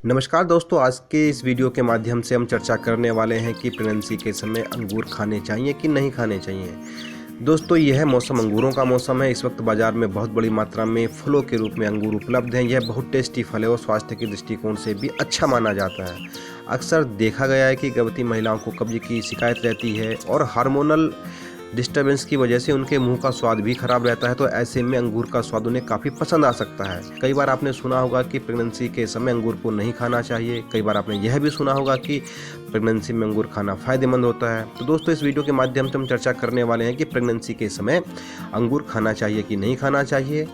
नमस्कार दोस्तों, आज के इस वीडियो के माध्यम से हम चर्चा करने वाले हैं कि प्रेगनेंसी के समय अंगूर खाने चाहिए कि नहीं खाने चाहिए। दोस्तों, यह मौसम अंगूरों का मौसम है। इस वक्त बाजार में बहुत बड़ी मात्रा में फलों के रूप में अंगूर उपलब्ध हैं। यह बहुत टेस्टी फल है और स्वास्थ्य के दृष्टिकोण से भी अच्छा माना जाता है। अक्सर देखा गया है कि गर्भवती महिलाओं को कब्ज की शिकायत रहती है और हार्मोनल डिस्टर्बेंस की वजह से उनके मुंह का स्वाद भी खराब रहता है, तो ऐसे में अंगूर का स्वाद उन्हें काफ़ी पसंद आ सकता है। कई बार आपने सुना होगा कि प्रेगनेंसी के समय अंगूर को नहीं खाना चाहिए। कई बार आपने यह भी सुना होगा कि प्रेगनेंसी में अंगूर खाना फ़ायदेमंद होता है। तो दोस्तों, इस वीडियो के माध्यम से हम चर्चा करने वाले हैं कि प्रेगनेंसी के समय अंगूर खाना चाहिए कि नहीं खाना चाहिए,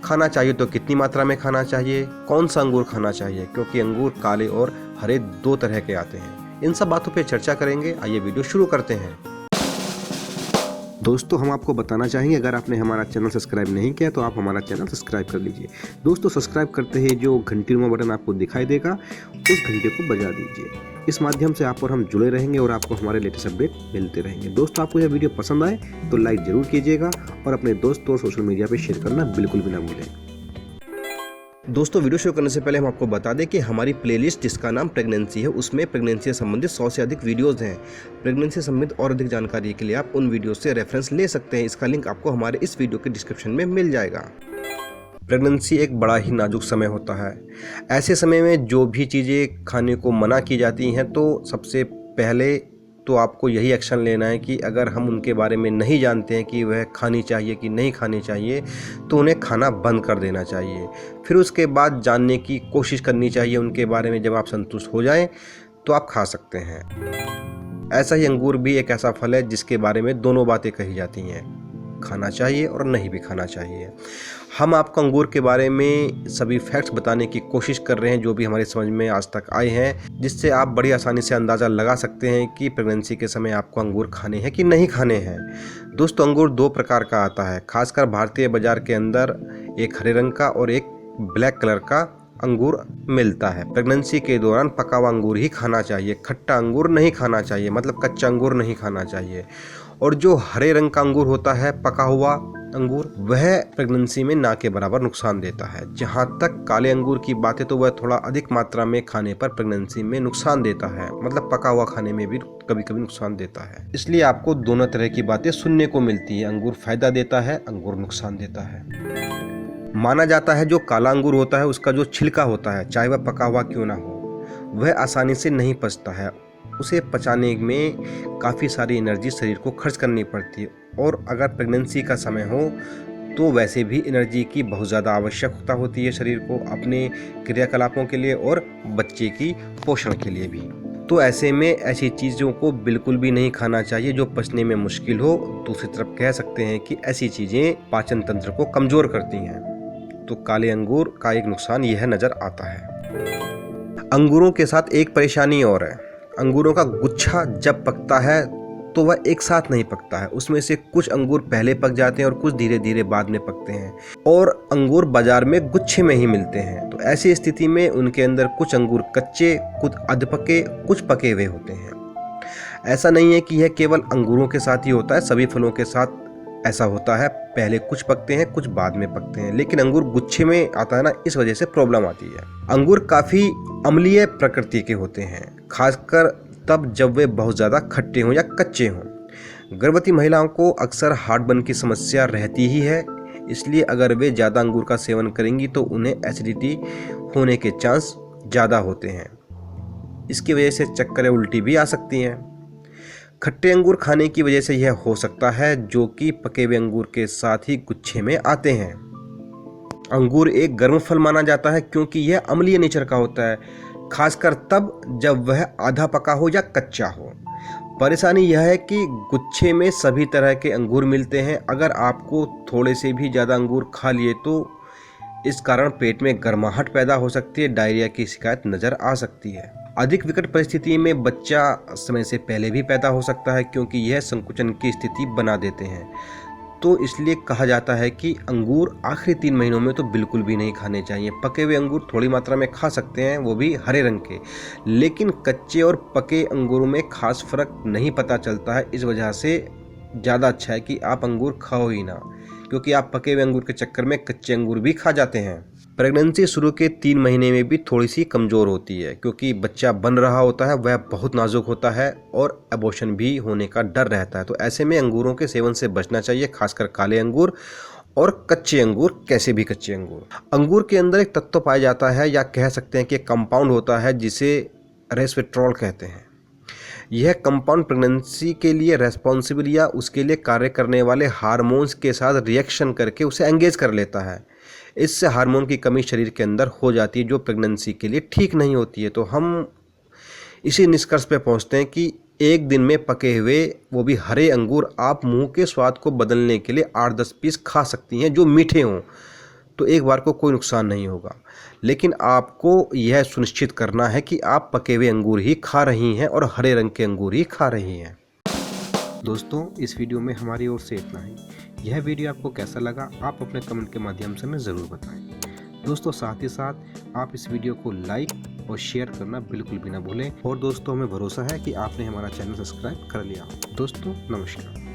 खाना चाहिए तो कितनी मात्रा में खाना चाहिए, कौन सा अंगूर खाना चाहिए, क्योंकि अंगूर काले और हरे दो तरह के आते हैं। इन सब बातों पर चर्चा करेंगे। आइए वीडियो शुरू करते हैं। दोस्तों, हम आपको बताना चाहेंगे, अगर आपने हमारा चैनल सब्सक्राइब नहीं किया तो आप हमारा चैनल सब्सक्राइब कर लीजिए। दोस्तों, सब्सक्राइब करते ही जो घंटीनुमा बटन आपको दिखाई देगा, उस घंटे को बजा दीजिए। इस माध्यम से आप और हम जुड़े रहेंगे और आपको हमारे लेटेस्ट अपडेट मिलते रहेंगे। दोस्तों, आपको यह वीडियो पसंद आए तो लाइक जरूर कीजिएगा और अपने दोस्तों और सोशल मीडिया पर शेयर करना बिल्कुल भी ना भूलें। दोस्तों, वीडियो शुरू करने से पहले हम आपको बता दें कि हमारी प्लेलिस्ट जिसका नाम प्रेगनेंसी है, उसमें प्रेगनेंसी से संबंधित 100 से अधिक वीडियोस हैं। प्रेगनेंसी से संबंधित और अधिक जानकारी के लिए आप उन वीडियो से रेफरेंस ले सकते हैं। इसका लिंक आपको हमारे इस वीडियो के डिस्क्रिप्शन में मिल जाएगा। प्रेगनेंसी एक बड़ा ही नाजुक समय होता है। ऐसे समय में जो भी चीज़ें खाने को मना की जाती हैं, तो सबसे पहले तो आपको यही एक्शन लेना है कि अगर हम उनके बारे में नहीं जानते हैं कि वह खानी चाहिए कि नहीं खानी चाहिए, तो उन्हें खाना बंद कर देना चाहिए। फिर उसके बाद जानने की कोशिश करनी चाहिए उनके बारे में। जब आप संतुष्ट हो जाएं तो आप खा सकते हैं। ऐसा ही अंगूर भी एक ऐसा फल है जिसके बारे में दोनों बातें कही जाती हैं, खाना चाहिए और नहीं भी खाना चाहिए। हम आपको अंगूर के बारे में सभी फैक्ट्स बताने की कोशिश कर रहे हैं जो भी हमारे समझ में आज तक आए हैं, जिससे आप बड़ी आसानी से अंदाज़ा लगा सकते हैं कि प्रेगनेंसी के समय आपको अंगूर खाने हैं कि नहीं खाने हैं। दोस्तों, अंगूर दो प्रकार का आता है। खासकर भारतीय बाजार के अंदर एक हरे रंग का और एक ब्लैक कलर का अंगूर मिलता है। प्रेगनेंसी के दौरान पका हुआ अंगूर ही खाना चाहिए, खट्टा अंगूर नहीं खाना चाहिए, मतलब कच्चा अंगूर नहीं खाना चाहिए। और जो हरे रंग का अंगूर होता है, पका हुआ अंगूर, वह प्रेगनेंसी में ना के बराबर नुकसान देता है। जहाँ तक काले अंगूर की बात है, तो वह थोड़ा अधिक मात्रा में खाने पर प्रेगनेंसी में नुकसान देता है, मतलब पका हुआ खाने में भी कभी कभी नुकसान देता है। इसलिए आपको दोनों तरह की बातें सुनने को मिलती है। अंगूर फायदा देता है, अंगूर नुकसान देता है। माना जाता है जो काला अंगूर होता है, उसका जो छिलका होता है, चाहे वह पका हुआ क्यों ना हो, वह आसानी से नहीं पचता है। उसे पचाने में काफ़ी सारी एनर्जी शरीर को खर्च करनी पड़ती है। और अगर प्रेगनेंसी का समय हो तो वैसे भी एनर्जी की बहुत ज़्यादा आवश्यकता होती है शरीर को अपने क्रियाकलापों के लिए और बच्चे की पोषण के लिए भी। तो ऐसे में ऐसी चीज़ों को बिल्कुल भी नहीं खाना चाहिए जो पचने में मुश्किल हो। दूसरी तरफ कह सकते हैं कि ऐसी चीज़ें पाचन तंत्र को कमज़ोर करती हैं। तो काले अंगूर का एक नुकसान यह नज़र आता है। अंगूरों के साथ एक परेशानी और है। अंगूरों का गुच्छा जब पकता है तो वह एक साथ नहीं पकता है। उसमें से कुछ अंगूर पहले पक जाते हैं और कुछ धीरे धीरे बाद में पकते हैं, और अंगूर बाजार में गुच्छे में ही मिलते हैं। तो ऐसी स्थिति में उनके अंदर कुछ अंगूर कच्चे, कुछ अध पके, कुछ पके हुए होते हैं। ऐसा नहीं है कि यह केवल अंगूरों के साथ ही होता है, सभी फलों के साथ ऐसा होता है। पहले कुछ पकते हैं, कुछ बाद में पकते हैं, लेकिन अंगूर गुच्छे में आता है ना, इस वजह से प्रॉब्लम आती है। अंगूर काफ़ी अम्लीय प्रकृति के होते हैं, खासकर तब जब वे बहुत ज़्यादा खट्टे हों या कच्चे हों। गर्भवती महिलाओं को अक्सर हार्टबर्न की समस्या रहती ही है, इसलिए अगर वे ज़्यादा अंगूर का सेवन करेंगी तो उन्हें एसिडिटी होने के चांस ज़्यादा होते हैं। इसकी वजह से चक्कर या उल्टी भी आ सकती हैं। खट्टे अंगूर खाने की वजह से यह हो सकता है, जो कि पके हुए अंगूर के साथ ही गुच्छे में आते हैं। अंगूर एक गर्म फल माना जाता है क्योंकि यह अम्लीय नेचर का होता है, खासकर तब जब वह आधा पका हो या कच्चा हो। परेशानी यह है कि गुच्छे में सभी तरह के अंगूर मिलते हैं। अगर आपको थोड़े से भी ज़्यादा अंगूर खा लिए तो इस कारण पेट में गर्माहट पैदा हो सकती है, डायरिया की शिकायत नज़र आ सकती है। अधिक विकट परिस्थिति में बच्चा समय से पहले भी पैदा हो सकता है, क्योंकि यह संकुचन की स्थिति बना देते हैं। तो इसलिए कहा जाता है कि अंगूर आखिरी 3 महीनों में तो बिल्कुल भी नहीं खाने चाहिए। पके हुए अंगूर थोड़ी मात्रा में खा सकते हैं, वो भी हरे रंग के, लेकिन कच्चे और पके अंगूरों में खास फर्क नहीं पता चलता है। इस वजह से ज़्यादा अच्छा है कि आप अंगूर खाओ ही ना, क्योंकि आप पके हुए अंगूर के चक्कर में कच्चे अंगूर भी खा जाते हैं। प्रेगनेंसी शुरू के 3 महीने में भी थोड़ी सी कमज़ोर होती है क्योंकि बच्चा बन रहा होता है, वह बहुत नाजुक होता है और अबॉर्शन भी होने का डर रहता है। तो ऐसे में अंगूरों के सेवन से बचना चाहिए, खासकर काले अंगूर और कच्चे अंगूर। कैसे भी कच्चे अंगूर के अंदर एक तत्व पाया जाता है या कह सकते हैं कि कंपाउंड होता है जिसे रेस्वेट्रॉल कहते हैं। यह कंपाउंड प्रेगनेंसी के लिए रेस्पॉन्सिबल या उसके लिए कार्य करने वाले हार्मोन्स के साथ रिएक्शन करके उसे एंगेज कर लेता है। इससे हार्मोन की कमी शरीर के अंदर हो जाती है जो प्रेगनेंसी के लिए ठीक नहीं होती है। तो हम इसी निष्कर्ष पे पहुंचते हैं कि एक दिन में पके हुए वो भी हरे अंगूर आप मुंह के स्वाद को बदलने के लिए 8-10 पीस खा सकती हैं जो मीठे हों, तो एक बार को कोई नुकसान नहीं होगा। लेकिन आपको यह सुनिश्चित करना है कि आप पके हुए अंगूर ही खा रही हैं और हरे रंग के अंगूर ही खा रही हैं। दोस्तों, इस वीडियो में हमारी ओर से इतना ही। यह वीडियो आपको कैसा लगा आप अपने कमेंट के माध्यम से हमें ज़रूर बताएं। दोस्तों, साथ ही साथ आप इस वीडियो को लाइक और शेयर करना बिल्कुल भी ना भूलें। और दोस्तों, हमें भरोसा है कि आपने हमारा चैनल सब्सक्राइब कर लिया। दोस्तों, नमस्कार।